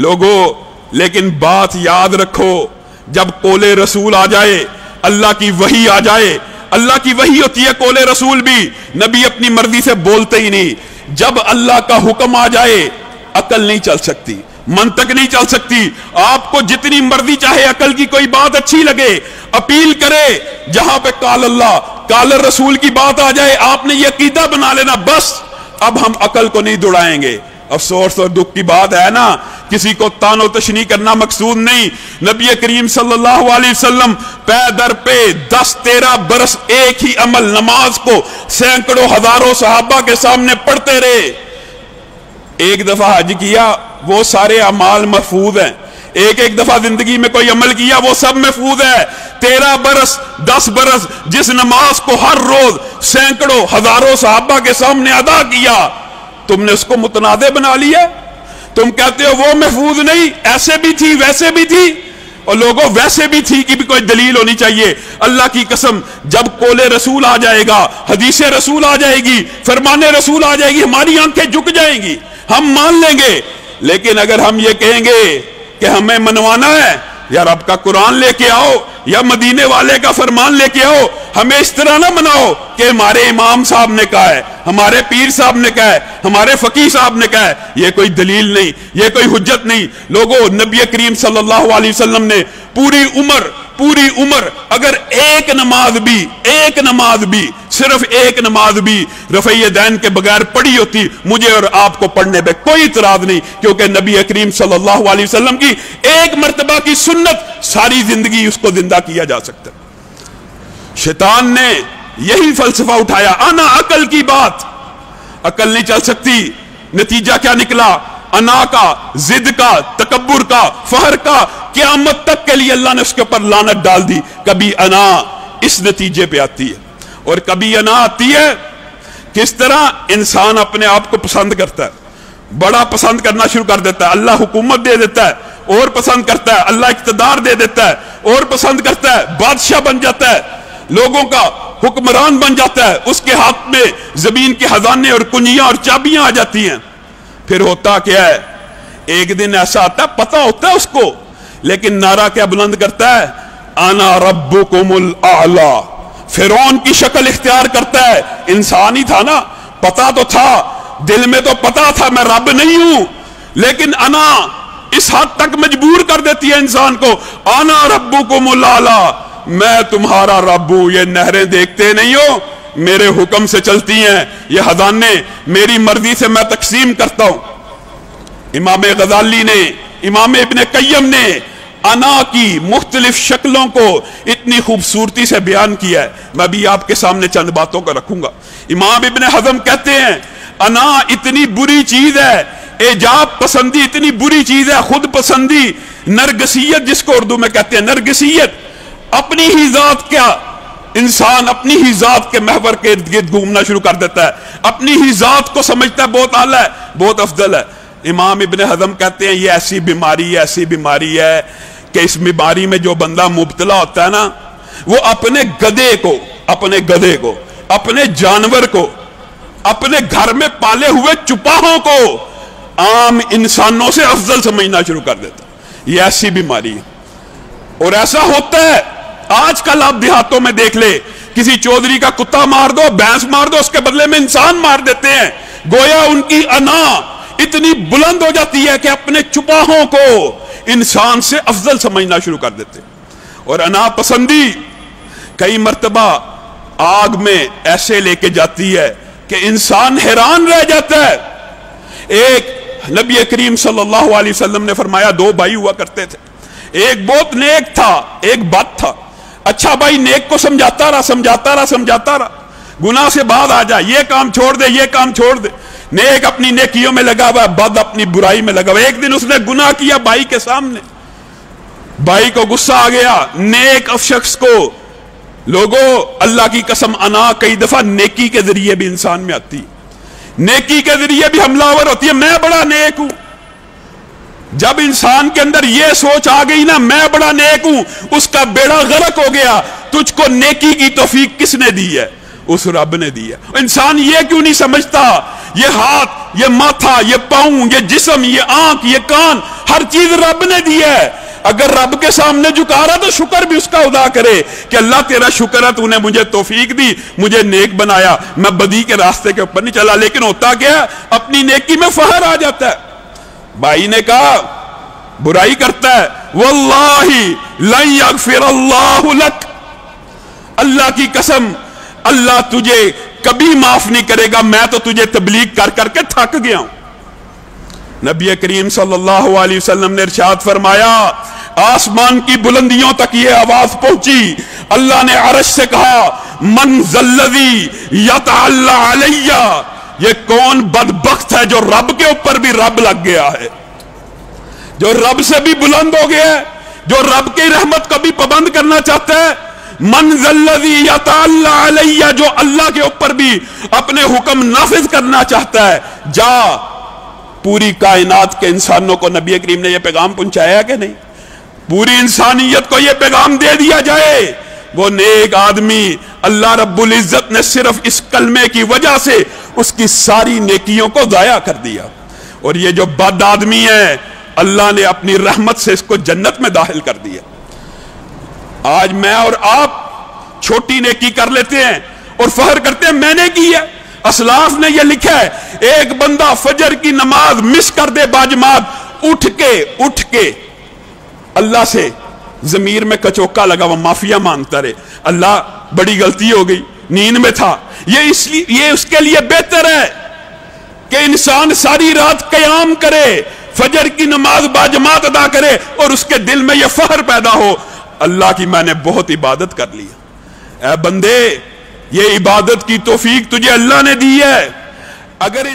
लोगों, लेकिन बात याद रखो, जब कोले रसूल आ जाए, अल्लाह की वही आ जाए, अल्लाह की वही होती है कोले रसूल भी, नबी अपनी मर्जी से बोलते ही नहीं। जब अल्लाह का हुक्म आ जाए, अकल नहीं चल सकती, मंतक नहीं चल सकती। आपको जितनी मर्जी चाहे अकल की कोई बात अच्छी लगे, अपील करे, जहां पे काल अल्लाह काल रसूल की बात आ जाए, आपने ये अकीदा बना लेना, बस अब हम अकल को नहीं दौड़ाएंगे। अफसोस और दुख की बात है ना, किसी को तानो तशनी करना मकसूद नहीं। नबी करीम सल्लल्लाहु अलैहि वसल्लम पे दर पे 10-13 बरस एक ही अमल नमाज को सैकड़ों हजारों सहाबा के सामने पढ़ते रहे। एक दफा हज किया, वो सारे अमाल महफूज हैं। एक दफा जिंदगी में कोई अमल किया, वो सब महफूज है। 13 बरस 10 बरस जिस नमाज को हर रोज सैकड़ों हजारों सहाबा के सामने अदा किया, तुमने उसको मुतनादे बना लिया। तुम कहते हो वो महफूज नहीं, ऐसे भी थी वैसे भी थी, और लोगों वैसे भी थी कि भी कोई दलील होनी चाहिए। अल्लाह की कसम, जब कोले रसूल आ जाएगा, हदीसे रसूल आ जाएगी, फरमाने रसूल आ जाएगी, हमारी आंखें झुक जाएंगी, हम मान लेंगे। लेकिन अगर हम ये कहेंगे कि हमें मनवाना है, या रब का कुरान लेके आओ या मदीने वाले का फरमान लेके आओ, हमें इस तरह ना बनाओ कि हमारे इमाम साहब ने कहा है, हमारे पीर साहब ने कहा है, हमारे फकीह साहब ने कहा है। ये कोई दलील नहीं, ये कोई हुज्जत नहीं। लोगों, नबी करीम सल्लल्लाहु अलैहि वसल्लम ने पूरी उम्र अगर एक नमाज भी सिर्फ एक नमाज भी रफ़ई दैन के बगैर पढ़ी होती, मुझे और आपको पढ़ने पे कोई इतराज नहीं, क्योंकि नबी करीम सल्लल्लाहु अलैहि वसल्लम की एक मर्तबा की सुन्नत सारी जिंदगी उसको जिंदा किया जा सकता है। शैतान ने यही फलसफा उठाया, आना अकल की बात, अकल नहीं चल सकती। नतीजा क्या निकला? अना का, जिद का, तकब्बुर का, फहर का, क़यामत तक के लिए अल्लाह ने उसके ऊपर लानत डाल दी। कभी अना इस नतीजे पे आती है और कभी अना आती है किस तरह इंसान अपने आप को पसंद करता है, बड़ा पसंद करना शुरू कर देता है। अल्लाह हुकूमत दे देता है और पसंद करता है, अल्लाह इक़्तिदार दे देता है और पसंद करता है, बादशाह बन जाता है, लोगों का हुक्मरान बन जाता है, उसके हाथ में जमीन के खजाने और कुंजियां और चाबियां आ जाती हैं। फिर होता क्या है? एक दिन ऐसा आता है, पता होता है उसको, लेकिन नारा क्या बुलंद करता है? आना रब्बुकुमुल आला। फिरौन की शक्ल इख्तियार करता है। इंसान ही था ना, पता तो था, दिल में तो पता था मैं रब नहीं हूं, लेकिन अना इस हद तक मजबूर कर देती है इंसान को, आना रब्बुकुमुल आला, मैं तुम्हारा रब हूं। ये नहरें देखते नहीं हो, मेरे हुक्म से चलती हैं, ये खजाने मेरी मर्जी से मैं तकसीम करता हूं। इमाम गजाली ने, इमाम इब्ने कय्यम ने अना की मुख्तलिफ शक्लों को इतनी खूबसूरती से बयान किया है। मैं भी आपके सामने चंद बातों को रखूंगा। इमाम इब्ने हज़म कहते हैं, अना इतनी बुरी चीज है, एजाब पसंदी इतनी बुरी चीज है, खुद पसंदी, नरगसियत जिसको उर्दू में कहते हैं, नरगसियत, अपनी ही जात, क्या इंसान अपनी ही जात के महवर के इर्द गिर्द घूमना शुरू कर देता है, अपनी ही जात को समझता है बहुत आला है, बहुत अफजल है। इमाम इब्ने हज़म कहते हैं ये ऐसी बीमारी है कि इस बीमारी में जो बंदा मुब्तला होता है ना, वो अपने गधे को, अपने जानवर को, अपने घर में पाले हुए चुपाहों को आम इंसानों से अफजल समझना शुरू कर देता है। ये ऐसी बीमारी है और ऐसा होता है। आजकल आप देहातों में देख ले, किसी चौधरी का कुत्ता मार दो, भैंस मार दो, उसके बदले में इंसान मार देते हैं। गोया उनकी अना इतनी बुलंद हो जाती है कि अपने चुपाहों को इंसान से अफजल समझना शुरू कर देते हैं। और अना पसंदी कई मर्तबा आग में ऐसे लेके जाती है कि इंसान हैरान रह जाता है। एक नबी करीम सल्लल्लाहु अलैहि वसल्लम ने फरमाया, 2 भाई हुआ करते थे, एक बहुत नेक था, एक बद था। अच्छा भाई नेक को समझाता रहा, गुनाह से बात आ जाए, ये काम छोड़ दे। नेक अपनी नेकियों में लगा हुआ, बद अपनी बुराई में लगा हुआ। एक दिन उसने गुनाह किया भाई के सामने, भाई को गुस्सा आ गया, नेक शख्स को। लोगों, अल्लाह की कसम, अना कई दफा नेकी के जरिए भी इंसान में आती, नेकी के जरिए भी हमलावर होती है। मैं बड़ा नेक हूं, जब इंसान के अंदर यह सोच आ गई ना, मैं बड़ा नेक हूं, उसका बेड़ा गर्क हो गया। तुझको नेकी की तौफीक किसने दी है? उस रब ने दी है। इंसान ये क्यों नहीं समझता یہ ہاتھ، یہ ماتھا، یہ پاؤں، یہ جسم، یہ آنکھ، یہ کان، ہر چیز رب نے دی ہے. اگر رب کے سامنے جھکا رہا تو شکر بھی اس کا ادا کرے کہ اللہ تیرا شکر ہے، تو نے مجھے توفیق دی، مجھے نیک بنایا، میں بدی کے راستے کے اوپر نہیں چلا. لیکن ہوتا کیا، اپنی نیکی میں فخر آ جاتا ہے. بھائی نے کہا برائی کرتا ہے، واللہ لن یغفر اللہ لک، اللہ کی قسم اللہ تجھے کبھی معاف نہیں کرے گا، میں تو تجھے تبلیغ کر کر کے تھک گیا ہوں. نبی کریم صلی اللہ علیہ وسلم نے ارشاد فرمایا، آسمان کی بلندیوں تک یہ آواز پہنچی، اللہ نے عرش سے کہا، من ذلذی یتعلی علی، یہ کون بدبخت ہے جو رب کے اوپر بھی رب لگ گیا ہے، جو رب سے بھی بلند ہو گیا ہے، جو رب کی رحمت کو بھی پابند کرنا چاہتا ہے. من ذلذی یتعلی علی، جو اللہ کے اوپر بھی اپنے حکم نافذ کرنا چاہتا ہے. جا پوری کائنات کے انسانوں کو نبی کریم نے یہ پیغام پہنچایا کہ نہیں؟ پوری انسانیت کو یہ پیغام دے دیا جائے، وہ نیک آدمی اللہ رب العزت نے صرف اس کلمے کی وجہ سے اس کی ساری نیکیوں کو ضائع کر دیا، اور یہ جو بد آدمی ہے اللہ نے اپنی رحمت سے اس کو جنت میں داخل کر دیا. آج میں اور آپ چھوٹی نیکی کر لیتے ہیں اور فخر کرتے ہیں میں نے کی ہے. اسلاف نے یہ لکھا ہے، ایک بندہ فجر کی نماز مس کر دے باجماعت، اٹھ کے اللہ سے ضمیر میں کچوکا لگا وہ معافیا مانگتا رہے، اللہ بڑی غلطی ہو گئی، نیند میں تھا. یہ اس کے لیے بہتر ہے کہ انسان ساری رات قیام کرے، فجر کی نماز باجماعت ادا کرے، اور اس کے دل میں یہ فخر پیدا ہو، اللہ کی میں نے بہت عبادت کر لی. اے بندے، یہ عبادت کی توفیق تجھے اللہ نے دی ہے. اگر